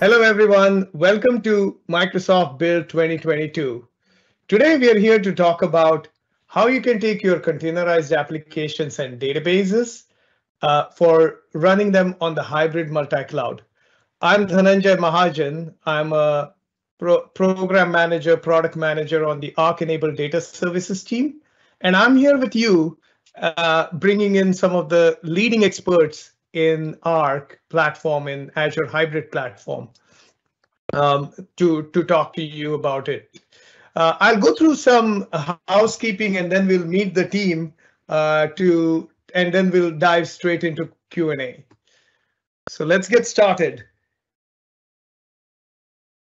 Hello, everyone. Welcome to Microsoft Build 2022. Today, we are here to talk about how you can take your containerized applications and databases for running them on the hybrid multi-cloud. I'm Dhananjay Mahajan. I'm a program manager, product manager on the Arc-enabled Data Services team. And I'm here with you, bringing in some of the leading experts in Arc platform, in Azure hybrid platform, to talk to you about it. I'll go through some housekeeping and then we'll meet the team and then we'll dive straight into Q&A. So let's get started.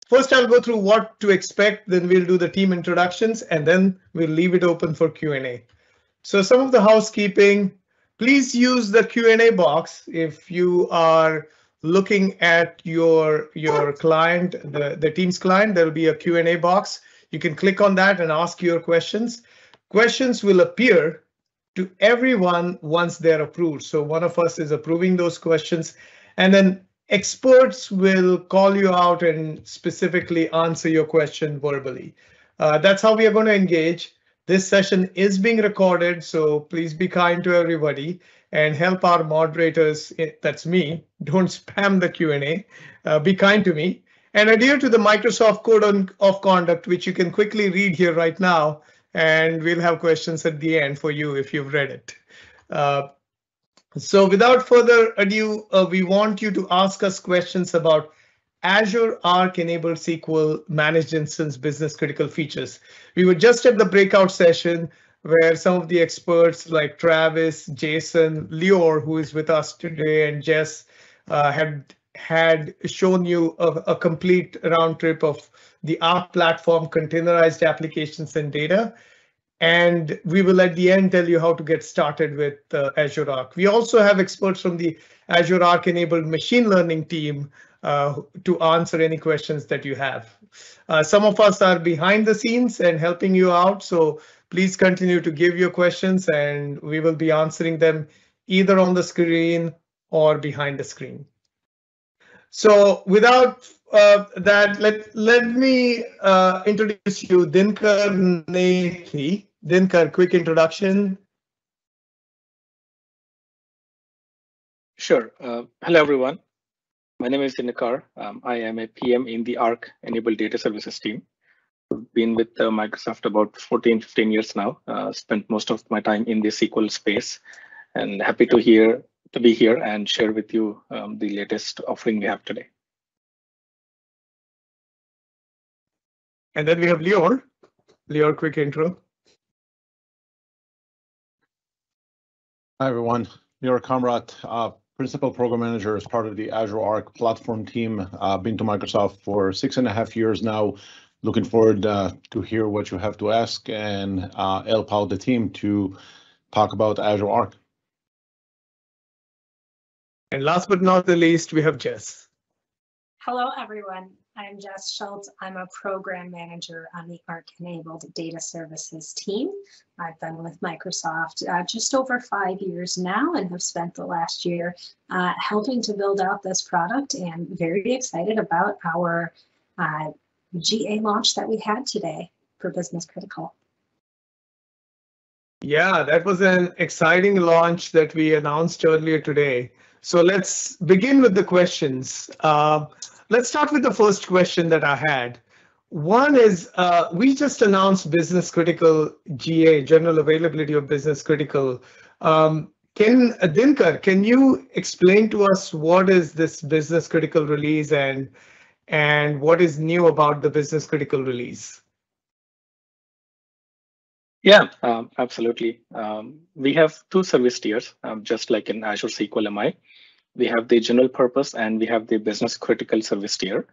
First, I'll go through what to expect, then we'll do the team introductions, and then we'll leave it open for Q&A. So some of the housekeeping, please use the Q&A box if you are looking at your client, the Teams client. There'll be a Q&A box. You can click on that and ask your questions. Questions will appear to everyone once they're approved. So one of us is approving those questions, and then experts will call you out and specifically answer your question verbally. That's how we are going to engage. This session is being recorded, so please be kind to everybody and help our moderators. That's me. Don't spam the Q&A. Be kind to me and adhere to the Microsoft Code of Conduct, which you can quickly read here right now, and we'll have questions at the end for you if you've read it. So without further ado, we want you to ask us questions about Azure Arc-enabled SQL Managed Instance business critical features. We were just at the breakout session where some of the experts like Travis, Jason, Lior, who is with us today, and Jess had shown you a complete round trip of the Arc platform, containerized applications and data. And we will at the end tell you how to get started with Azure Arc. We also have experts from the Azure Arc-enabled machine learning team to answer any questions that you have. Some of us are behind the scenes and helping you out, so please continue to give your questions and we will be answering them either on the screen or behind the screen. So without that, let me introduce you, Dinkar Nethi. Dinkar, quick introduction. Sure. Hello, everyone. My name is Dinkar. I am a PM in the Arc-enabled Data Services team. I've been with Microsoft about 14, 15 years now. Spent most of my time in the SQL space, and happy to be here and share with you the latest offering we have today. And then we have Lior. Lior, quick intro. Hi, everyone. Lior Kamrat, Principal Program Manager as part of the Azure Arc platform team. Been to Microsoft for 6.5 years now. Looking forward to hear what you have to ask and help out the team to talk about Azure Arc. And last but not the least, we have Jess. Hello, everyone. I'm Jess Schultz. I'm a program manager on the Arc-enabled Data Services team. I've been with Microsoft just over 5 years now and have spent the last year helping to build out this product, and very excited about our GA launch that we had today for Business Critical. Yeah, that was an exciting launch that we announced earlier today. So let's begin with the questions. Let's start with the first question that I had. One is, we just announced Business Critical GA, general availability of Business Critical. Dinkar, can you explain to us what is this Business Critical release and what is new about the Business Critical release? Yeah, absolutely. We have two service tiers, just like in Azure SQL MI. We have the general purpose and we have the business critical service tier.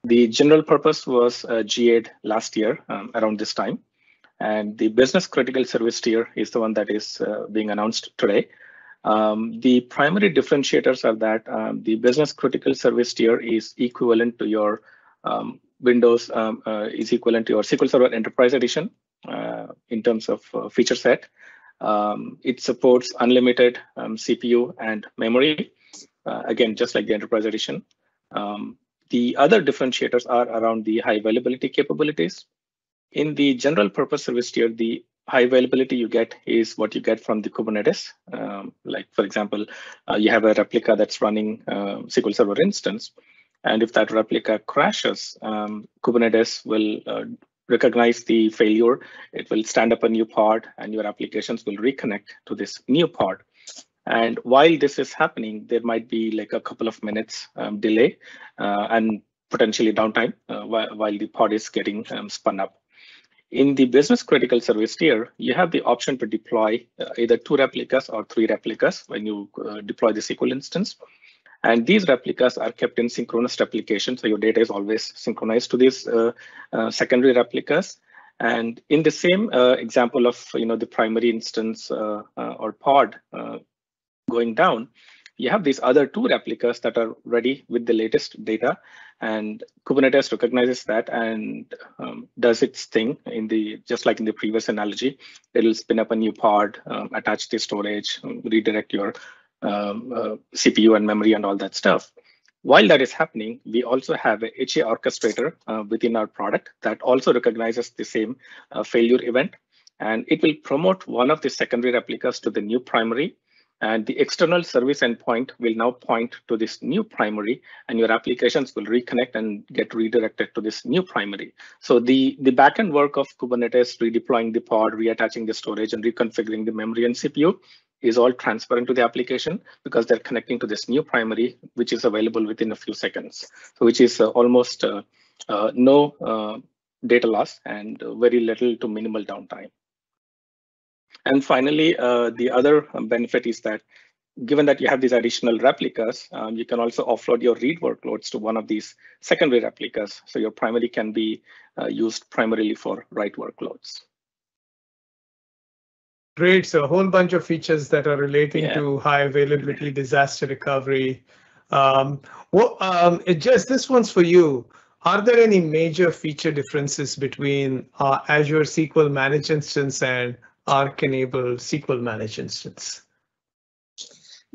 The general purpose was GA'd last year around this time. And the business critical service tier is the one that is being announced today. The primary differentiators are that the business critical service tier is equivalent to your Windows, is equivalent to your SQL Server Enterprise Edition in terms of feature set. It supports unlimited CPU and memory. Again, just like the Enterprise Edition. The other differentiators are around the high availability capabilities. In the general purpose service tier, the high availability you get is what you get from the Kubernetes. Like, for example, you have a replica that's running SQL Server instance. And if that replica crashes, Kubernetes will recognize the failure. It will stand up a new pod, and your applications will reconnect to this new pod. And while this is happening, there might be like a couple of minutes delay and potentially downtime while the pod is getting spun up. In the business critical service tier, you have the option to deploy either 2 replicas or 3 replicas when you deploy the SQL instance. And these replicas are kept in synchronous replication, so your data is always synchronized to these secondary replicas. And in the same example of the primary instance or pod going down, you have these other 2 replicas that are ready with the latest data, and Kubernetes recognizes that and does its thing just like in the previous analogy. It'll spin up a new pod, attach the storage, redirect your CPU and memory and all that stuff. While that is happening, we also have a HA orchestrator within our product that also recognizes the same failure event, and it will promote one of the secondary replicas to the new primary. And the external service endpoint will now point to this new primary, and your applications will reconnect and get redirected to this new primary. So the backend work of Kubernetes, redeploying the pod, reattaching the storage, and reconfiguring the memory and CPU is all transparent to the application because they're connecting to this new primary, which is available within a few seconds. So which is almost no data loss and very little to minimal downtime. And finally, the other benefit is that given that you have these additional replicas, you can also offload your read workloads to one of these secondary replicas. So your primary can be used primarily for write workloads. Great. So a whole bunch of features that are relating to high availability, disaster recovery. Jess, this one's for you. Are there any major feature differences between Azure SQL Managed Instance and Arc-enabled SQL Managed Instance?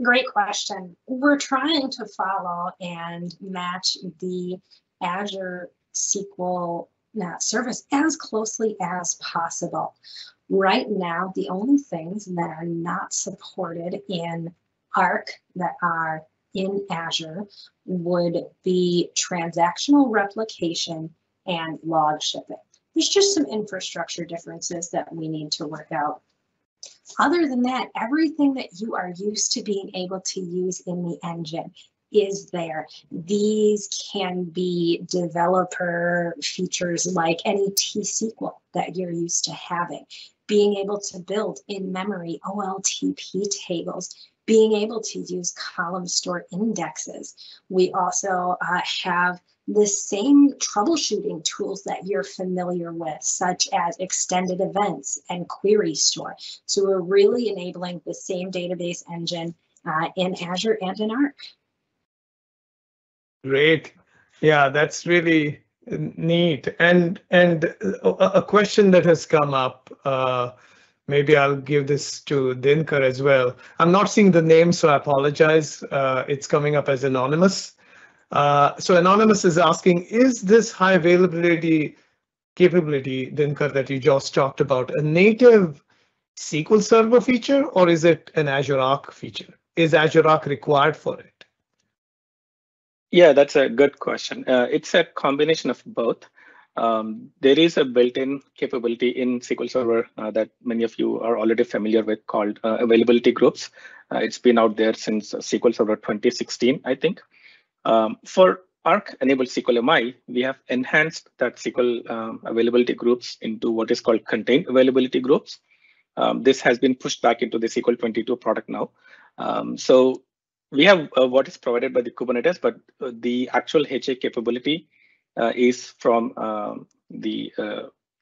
Great question. We're trying to follow and match the Azure SQL service as closely as possible. Right now, the only things that are not supported in Arc that are in Azure would be transactional replication and log shipping. There's just some infrastructure differences that we need to work out. Other than that, everything that you are used to being able to use in the engine is there. These can be developer features like any T-SQL that you're used to having, being able to build in-memory OLTP tables, being able to use column store indexes. We also have the same troubleshooting tools that you're familiar with, such as extended events and query store. So we're really enabling the same database engine in Azure and in Arc. Great. Yeah, that's really neat. And a question that has come up, maybe I'll give this to Dinkar as well. I'm not seeing the name, so I apologize. It's coming up as anonymous. So Anonymous is asking, is this high availability capability, Dinkar, that you just talked about, a native SQL Server feature, or is it an Azure Arc feature? Is Azure Arc required for it? Yeah, that's a good question. It's a combination of both. There is a built-in capability in SQL Server that many of you are already familiar with called availability groups. It's been out there since SQL Server 2016, I think. For Arc-enabled SQL MI, we have enhanced that SQL availability groups into what is called contained availability groups. This has been pushed back into the CATE22 product now. So we have what is provided by the Kubernetes, but the actual HA capability is from the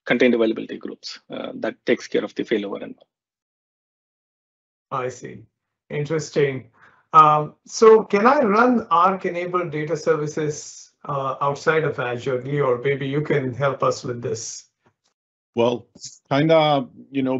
contained availability groups that takes care of the failover and all. I see. Interesting. So can I run Arc-enabled data services outside of Azure, or maybe you can help us with this? Well, kind of,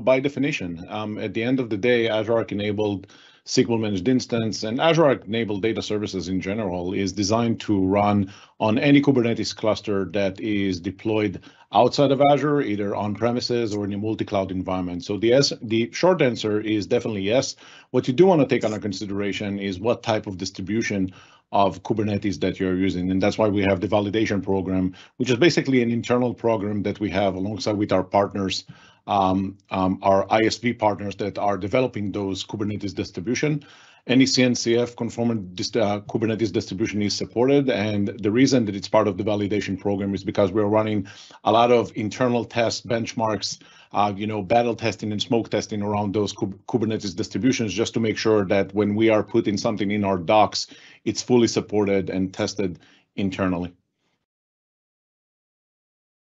by definition, at the end of the day, Azure Arc-enabled SQL Managed Instance, and Azure Arc-enabled data services in general is designed to run on any Kubernetes cluster that is deployed outside of Azure, either on premises or in a multi-cloud environment. So the short answer is definitely yes. What you do want to take under consideration is what type of distribution of Kubernetes that you're using. And that's why we have the validation program, which is basically an internal program that we have alongside with our partners, our ISV partners that are developing those Kubernetes distribution. Any CNCF conformant Kubernetes distribution is supported. And the reason that it's part of the validation program is because we're running a lot of internal tests, benchmarks, battle testing and smoke testing around those Kubernetes distributions, just to make sure that when we are putting something in our docs, it's fully supported and tested internally.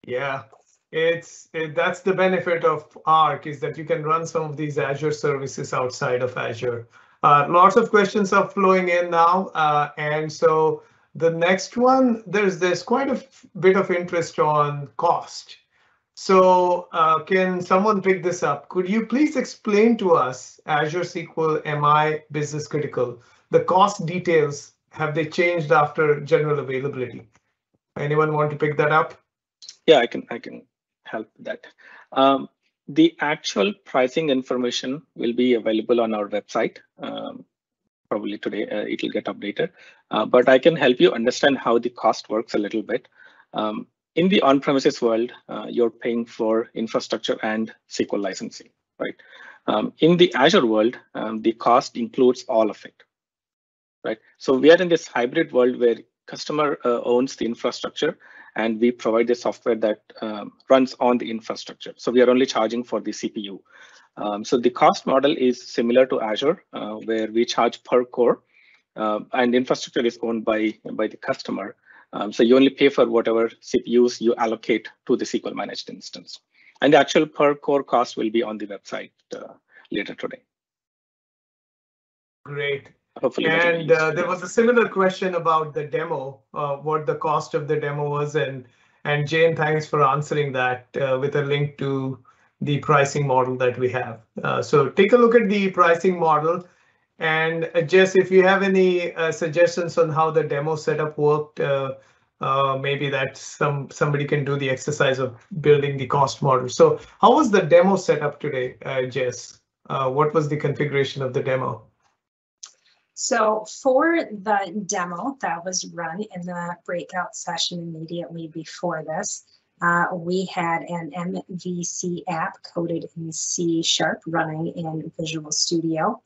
Yeah, that's the benefit of Arc, is that you can run some of these Azure services outside of Azure. Lots of questions are flowing in now, and so the next one, there's quite a bit of interest on cost. So can someone pick this up? Could you please explain to us Azure SQL MI Business Critical? The cost details, have they changed after general availability? Anyone want to pick that up? Yeah, I can help with that. The actual pricing information will be available on our website. Probably today it will get updated, but I can help you understand how the cost works a little bit. In the on-premises world, you're paying for infrastructure and SQL licensing, right? In the Azure world, the cost includes all of it, right? So we are in this hybrid world where customer owns the infrastructure and we provide the software that runs on the infrastructure. So we are only charging for the CPU. So the cost model is similar to Azure, where we charge per core, and infrastructure is owned by the customer. So you only pay for whatever CPUs you allocate to the SQL Managed Instance. And the actual per core cost will be on the website later today. Great. Hopefully. And there was a similar question about the demo, what the cost of the demo was. And Jane, thanks for answering that with a link to the pricing model that we have. So take a look at the pricing model. And Jess, if you have any suggestions on how the demo setup worked, maybe that somebody can do the exercise of building the cost model. So how was the demo set up today, Jess? What was the configuration of the demo? So for the demo that was run in the breakout session immediately before this, we had an MVC app coded in C# running in Visual Studio.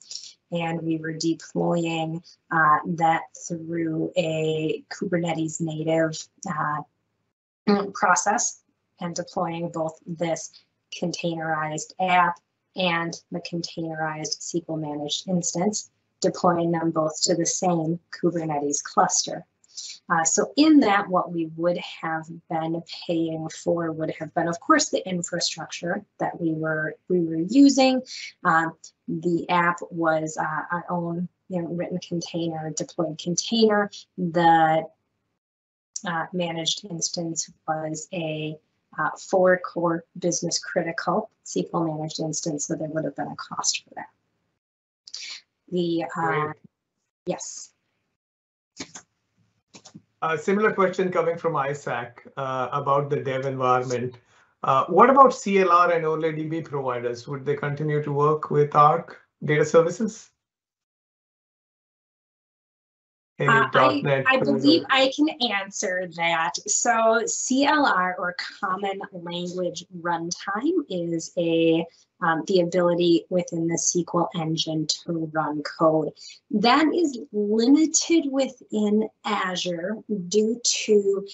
And we were deploying that through a Kubernetes native process and deploying both this containerized app and the containerized SQL Managed Instance, deploying them both to the same Kubernetes cluster. So in that, what we would have been paying for would have been, of course, the infrastructure that we were using. The app was our own written container, deployed container. The managed instance was a 4-core business critical SQL Managed Instance, so there would have been a cost for that. Yes. A similar question coming from Isaac about the dev environment. What about CLR and OLEDB providers? Would they continue to work with Arc data services? I believe I can answer that. So CLR, or Common Language Runtime, is the ability within the SQL engine to run code. That is limited within Azure due to,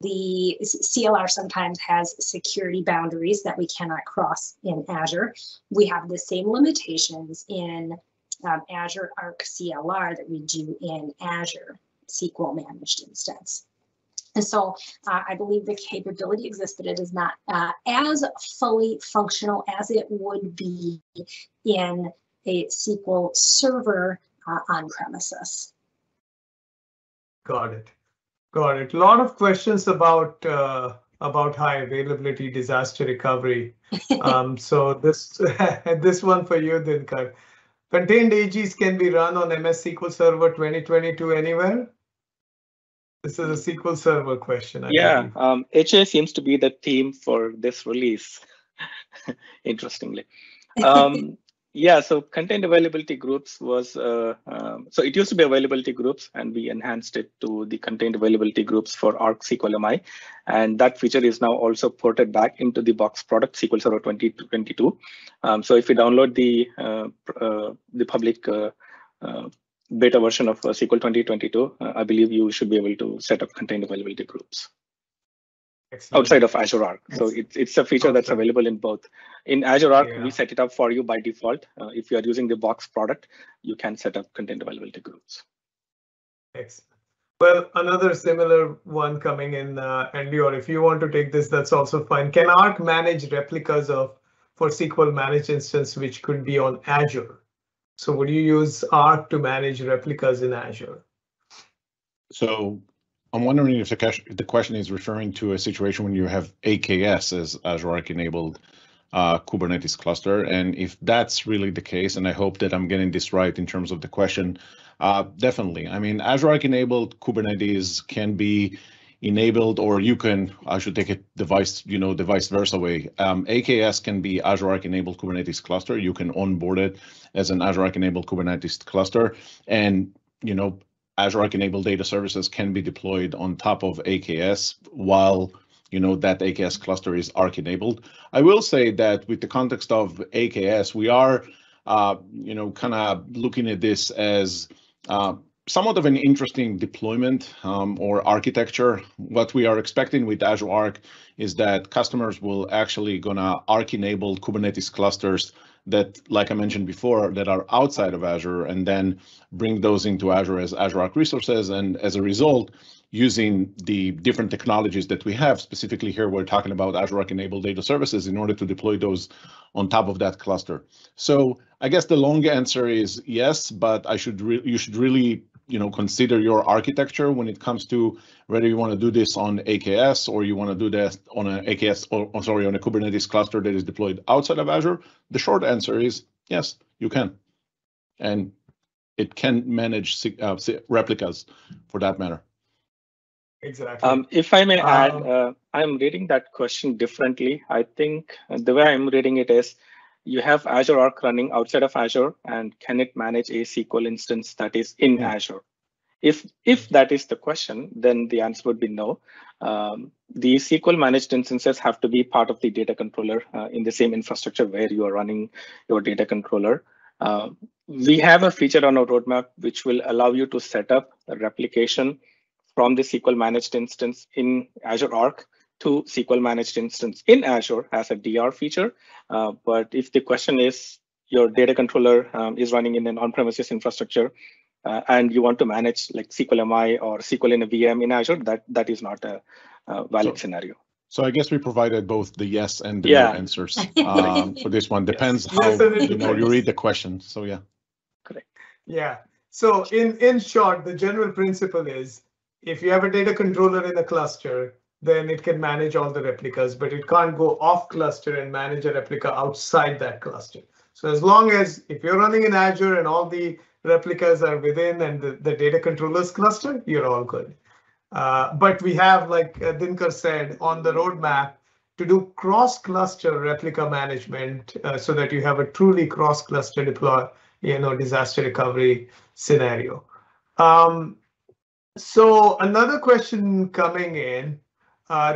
the CLR sometimes has security boundaries that we cannot cross in Azure. We have the same limitations in Azure Arc CLR that we do in Azure SQL Managed Instance. And so I believe the capability exists, but it is not as fully functional as it would be in a SQL server on premises. Got it. Got it. A lot of questions about about high availability disaster recovery. So this this one for you, Dinkar. Contained AGs can be run on MS SQL Server 2022 anywhere? This is a SQL Server question, I believe. HA seems to be the theme for this release, interestingly. Yeah, so contained availability groups was, so it used to be availability groups, and we enhanced it to the contained availability groups for Arc SQL MI. And that feature is now also ported back into the box product SQL Server 2022. So if you download the public beta version of SQL 2022, I believe you should be able to set up contained availability groups. Excellent. Outside of Azure Arc. So it's a feature that's available in both. In Azure Arc, we set it up for you by default. If you are using the box product, you can set up contained availability groups. Excellent. Well, another similar one coming in, Andy, or if you want to take this, that's also fine. Can Arc manage replicas for SQL Managed Instance, which could be on Azure? So would you use Arc to manage replicas in Azure? So I'm wondering if the question is referring to a situation when you have AKS as Azure Arc-enabled Kubernetes cluster. And if that's really the case, and I hope that I'm getting this right in terms of the question, definitely. I mean, Azure Arc-enabled Kubernetes can be enabled, or you can, I should take it the vice versa way. AKS can be Azure Arc-enabled Kubernetes cluster. You can onboard it as an Azure Arc-enabled Kubernetes cluster, and Azure Arc-enabled data services can be deployed on top of AKS while that AKS cluster is Arc-enabled. I will say that with the context of AKS, we are kind of looking at this as somewhat of an interesting deployment or architecture. What we are expecting with Azure Arc is that customers will actually gonna Arc-enable Kubernetes clusters that, like I mentioned before, that are outside of Azure, and then bring those into Azure as Azure Arc resources. And as a result, using the different technologies that we have, specifically here, we're talking about Azure Arc-enabled data services in order to deploy those on top of that cluster. So I guess the long answer is yes, but you should really consider your architecture when it comes to whether you want to do this on AKS or you want to do that on an AKS on a Kubernetes cluster that is deployed outside of Azure. The short answer is yes, you can, and it can manage replicas for that matter. Exactly. If I may add, I'm reading that question differently. I think the way I'm reading it is, you have Azure Arc running outside of Azure, and can it manage a SQL instance that is in Azure? If that is the question, then the answer would be no. The SQL managed instances have to be part of the data controller in the same infrastructure where you are running your data controller. We have a feature on our roadmap which will allow you to set up a replication from the SQL managed instance in Azure Arc to SQL managed instance in Azure as a DR feature. But if the question is your data controller is running in an on-premises infrastructure and you want to manage like SQL MI or SQL in a VM in Azure, that is not a valid scenario. So I guess we provided both the yes and the no answers for this one. Depends how you read the question. So yeah. Correct. Yeah. So in short, the general principle is if you have a data controller in a cluster, then it can manage all the replicas, but it can't go off cluster and manage a replica outside that cluster. So as long as if you're running in Azure and all the replicas are within and the data controllers cluster, you're all good. But we have, like Dinkar said, on the roadmap to do cross-cluster replica management so that you have a truly cross-cluster deploy, disaster recovery scenario. So another question coming in.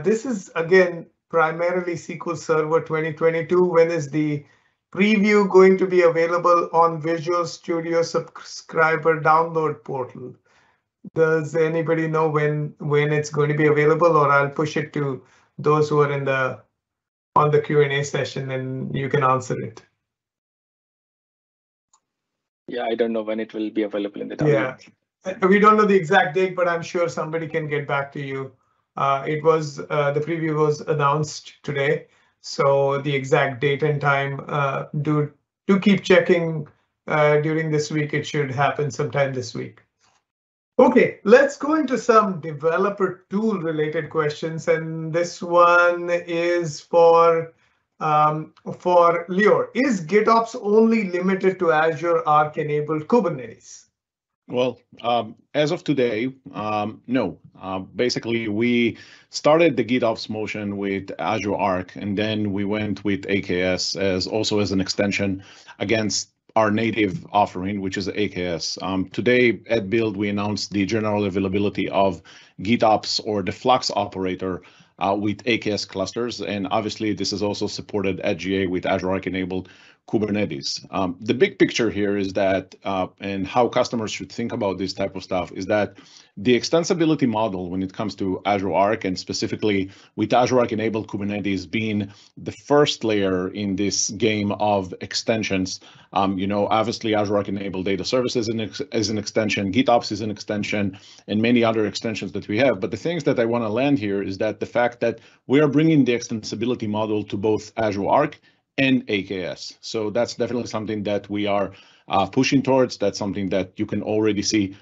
This is, again, primarily SQL Server 2022. When is the preview going to be available on Visual Studio subscriber download portal? Does anybody know when it's going to be available, or I'll push it to those who are on the Q&A session and you can answer it. Yeah, I don't know when it will be available in the download. Yeah, we don't know the exact date, but I'm sure somebody can get back to you. The preview was announced today, so the exact date and time, do keep checking during this week. It should happen sometime this week. Okay, let's go into some developer tool related questions. And this one is for Lior. Is GitOps only limited to Azure Arc-enabled Kubernetes? Well, as of today, no. Basically, we started the GitOps motion with Azure Arc, and then we went with AKS as an extension against our native offering, which is AKS. Today at Build, we announced the general availability of GitOps or the Flux operator with AKS clusters, and obviously this is also supported at GA with Azure Arc-enabled Kubernetes. The big picture here is that, and how customers should think about this type of stuff, is that the extensibility model when it comes to Azure Arc, and specifically with Azure Arc-enabled Kubernetes being the first layer in this game of extensions. Obviously Azure Arc-enabled data services is an extension, GitOps is an extension, and many other extensions that we have. But the things that I want to land here is that the fact that we are bringing the extensibility model to both Azure Arc and AKS. So that's definitely something that we are pushing towards. That's something that you can already see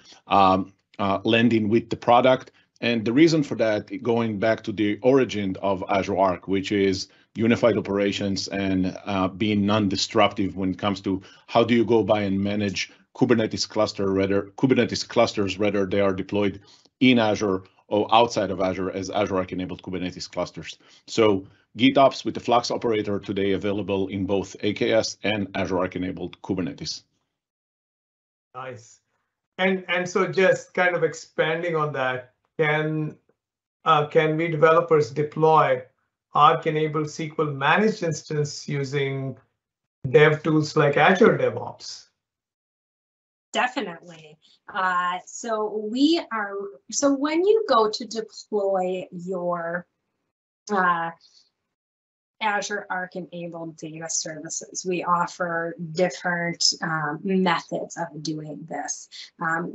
landing with the product. And the reason for that, going back to the origin of Azure Arc, which is unified operations and being non-disruptive when it comes to how do you go by and manage Kubernetes clusters, whether they are deployed in Azure or outside of Azure as Azure Arc-enabled Kubernetes clusters. So GitOps with the Flux operator today available in both AKS and Azure Arc-enabled Kubernetes. Nice. And so just kind of expanding on that, can we developers deploy Arc-enabled SQL Managed Instance using dev tools like Azure DevOps? Definitely. So when you go to deploy your Azure Arc-enabled data services, we offer different methods of doing this.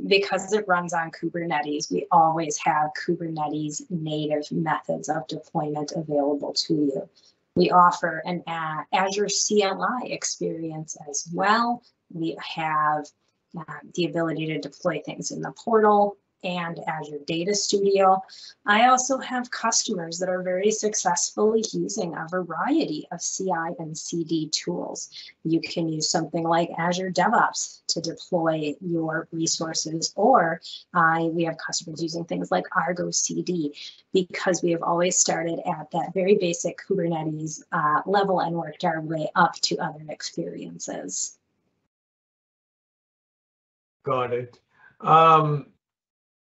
Because it runs on Kubernetes, we always have Kubernetes native methods of deployment available to you. We offer an Azure CLI experience as well. We have the ability to deploy things in the portal and Azure Data Studio. I also have customers that are very successfully using a variety of CI and CD tools. You can use something like Azure DevOps to deploy your resources, or we have customers using things like Argo CD, because we have always started at that very basic Kubernetes level and worked our way up to other experiences. Got it.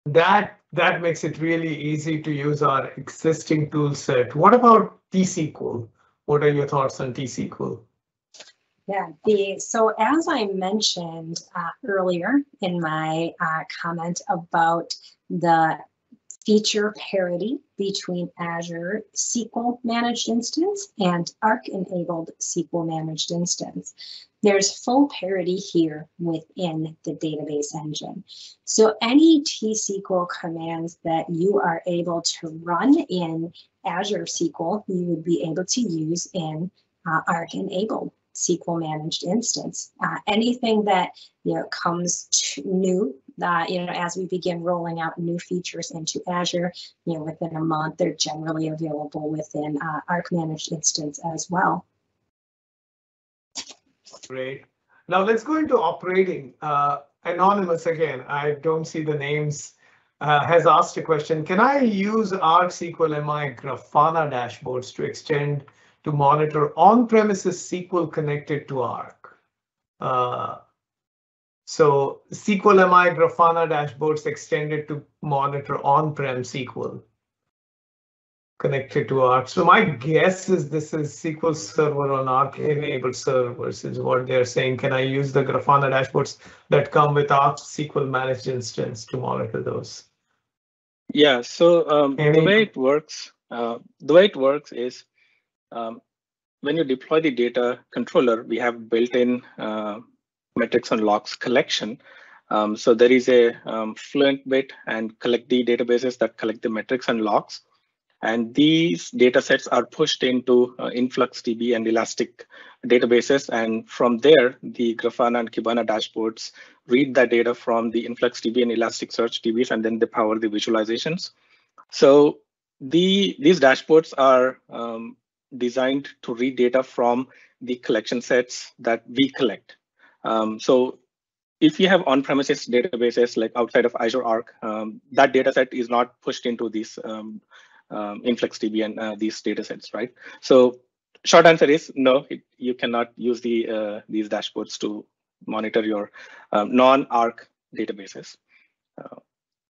That makes it really easy to use our existing tool set. What about T-SQL? What are your thoughts on T-SQL? Yeah, so as I mentioned earlier in my comment about the feature parity between Azure SQL Managed Instance and Arc-enabled SQL Managed Instance, there's full parity here within the database engine. So any T-SQL commands that you are able to run in Azure SQL, you would be able to use in Arc-enabled SQL Managed Instance. Anything that comes to new, as we begin rolling out new features into Azure, within a month, they're generally available within Arc Managed Instance as well. Great. Now let's go into operating. Anonymous again, I don't see the names, has asked a question. Can I use Arc SQL MI Grafana dashboards to extend to monitor on-premises SQL connected to Arc? So SQL MI Grafana dashboards extended to monitor on-prem SQL connected to Arc. So my guess is this is SQL Server on Arc-enabled servers is what they're saying. Can I use the Grafana dashboards that come with Arc SQL Managed Instance to monitor those? Yeah. So the way it works is when you deploy the data controller, we have built-in metrics and logs collection. So there is a Fluent bit and collect the databases that collect the metrics and logs. And these data sets are pushed into InfluxDB and Elastic databases. And from there, the Grafana and Kibana dashboards read that data from the InfluxDB and Elasticsearch DBs, and then they power the visualizations. So these dashboards are designed to read data from the collection sets that we collect. So if you have on-premises databases like outside of Azure Arc, that data set is not pushed into these InfluxDB and these data sets, right? So short answer is no, you cannot use these dashboards to monitor your non-Arc databases.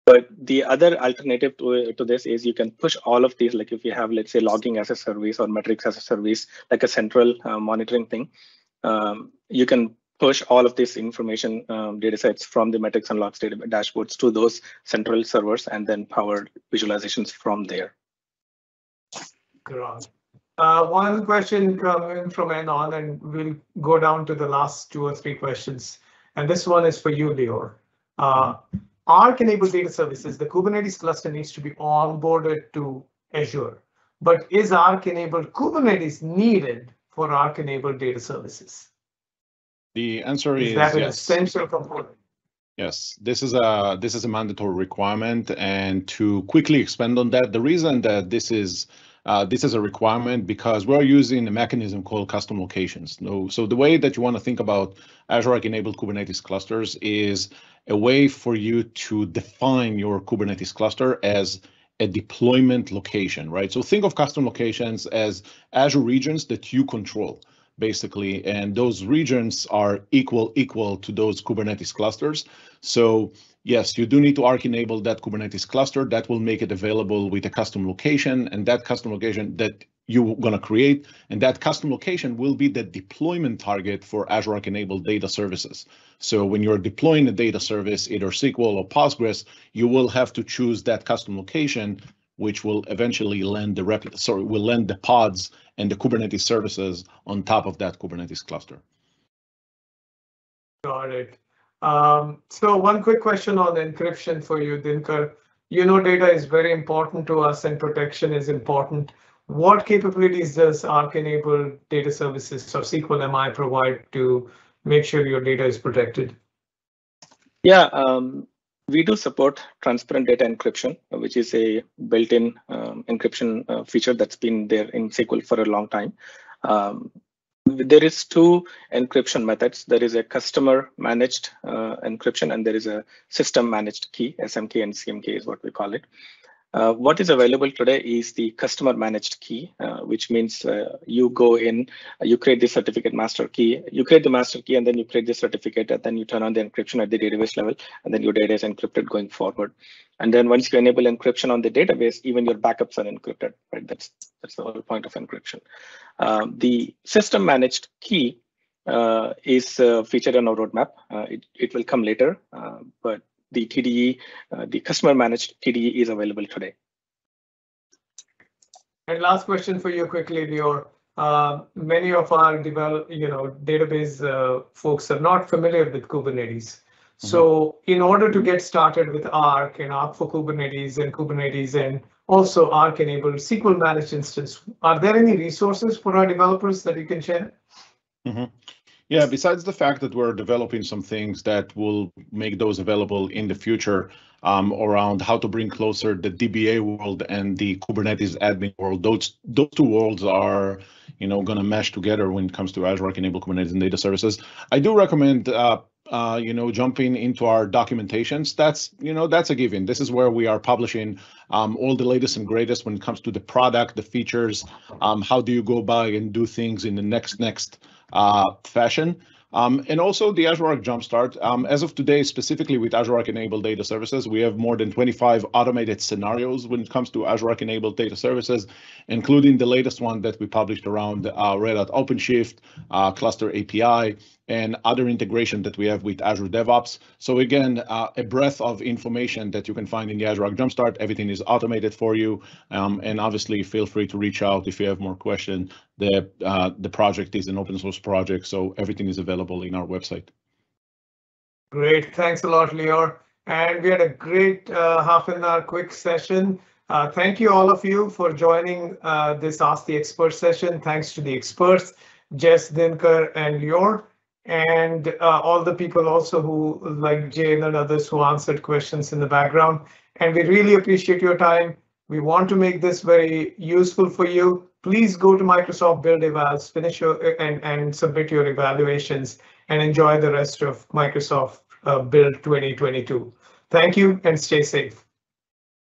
But the other alternative to this is you can push all of these, like if you have, let's say, logging as a service or metrics as a service, like a central monitoring thing, you can push all of this information data sets from the metrics and logs data dashboards to those central servers and then power visualizations from there. Correct. One question coming from Anon, and we'll go down to the last 2 or 3 questions. And this one is for you, Lior. Arc-enabled data services, the Kubernetes cluster needs to be onboarded to Azure. But is Arc-enabled Kubernetes needed for Arc-enabled data services? The answer is that an yes. Essential component? Yes, this is a mandatory requirement. And to quickly expand on that, the reason that this is a requirement because we're using a mechanism called custom locations. So the way that you want to think about Azure Arc-enabled Kubernetes clusters is a way for you to define your Kubernetes cluster as a deployment location, right? So think of custom locations as Azure regions that you control, basically, and those regions are equal to those Kubernetes clusters. So yes, you do need to Arc-enable that Kubernetes cluster. That will make it available with a custom location, and that custom location that you're going to create, and that custom location will be the deployment target for Azure Arc-enabled data services. So when you're deploying a data service, either SQL or Postgres, you will have to choose that custom location, which will eventually land the pods and the Kubernetes services on top of that Kubernetes cluster. Got it. So one quick question on encryption for you, Dinkar. You know, data is very important to us and protection is important. What capabilities does Arc-enabled data services or SQL MI provide to make sure your data is protected? Yeah, we do support transparent data encryption, which is a built-in encryption feature that's been there in SQL for a long time. There is 2 encryption methods. There is a customer managed encryption, and there is a system managed key, SMK and CMK is what we call it. What is available today is the customer managed key, which means you go in, you create the certificate master key, you create the master key, and then you create the certificate, and then you turn on the encryption at the database level, and then your data is encrypted going forward. And then once you enable encryption on the database, even your backups are encrypted, right? That's the whole point of encryption. The system managed key is featured on our roadmap. It will come later, but the TDE, the customer managed TDE is available today. And last question for you quickly, Lior. Many of our database folks are not familiar with Kubernetes. So in order to get started with Arc and Arc for Kubernetes and also Arc-enabled SQL Managed Instance, are there any resources for our developers that you can share? Yeah, besides the fact that we're developing some things that will make those available in the future around how to bring closer the DBA world and the Kubernetes admin world, those 2 worlds are going to mesh together when it comes to Azure Arc-enabled Kubernetes and data services. I do recommend jumping into our documentations. That's a given. This is where we are publishing all the latest and greatest when it comes to the product, the features, how do you go by and do things in the next fashion. And also the Azure Arc Jumpstart. As of today, specifically with Azure Arc-enabled data services, we have more than 25 automated scenarios when it comes to Azure Arc-enabled data services, including the latest one that we published around Red Hat OpenShift, Cluster API, and other integration that we have with Azure DevOps. So again, a breadth of information that you can find in the Azure Arc Jumpstart. Everything is automated for you. And obviously feel free to reach out if you have more questions. The project is an open source project, so everything is available in our website. Great, thanks a lot, Lior. And we had a great half an hour quick session. Thank you all of you for joining this Ask the Expert session. Thanks to the experts, Jess, Dinkar, and Lior, and all the people also who, like Jane and others, who answered questions in the background. And we really appreciate your time. We want to make this very useful for you. Please go to Microsoft Build Evals, finish your and submit your evaluations, and enjoy the rest of Microsoft Build 2022. Thank you and stay safe.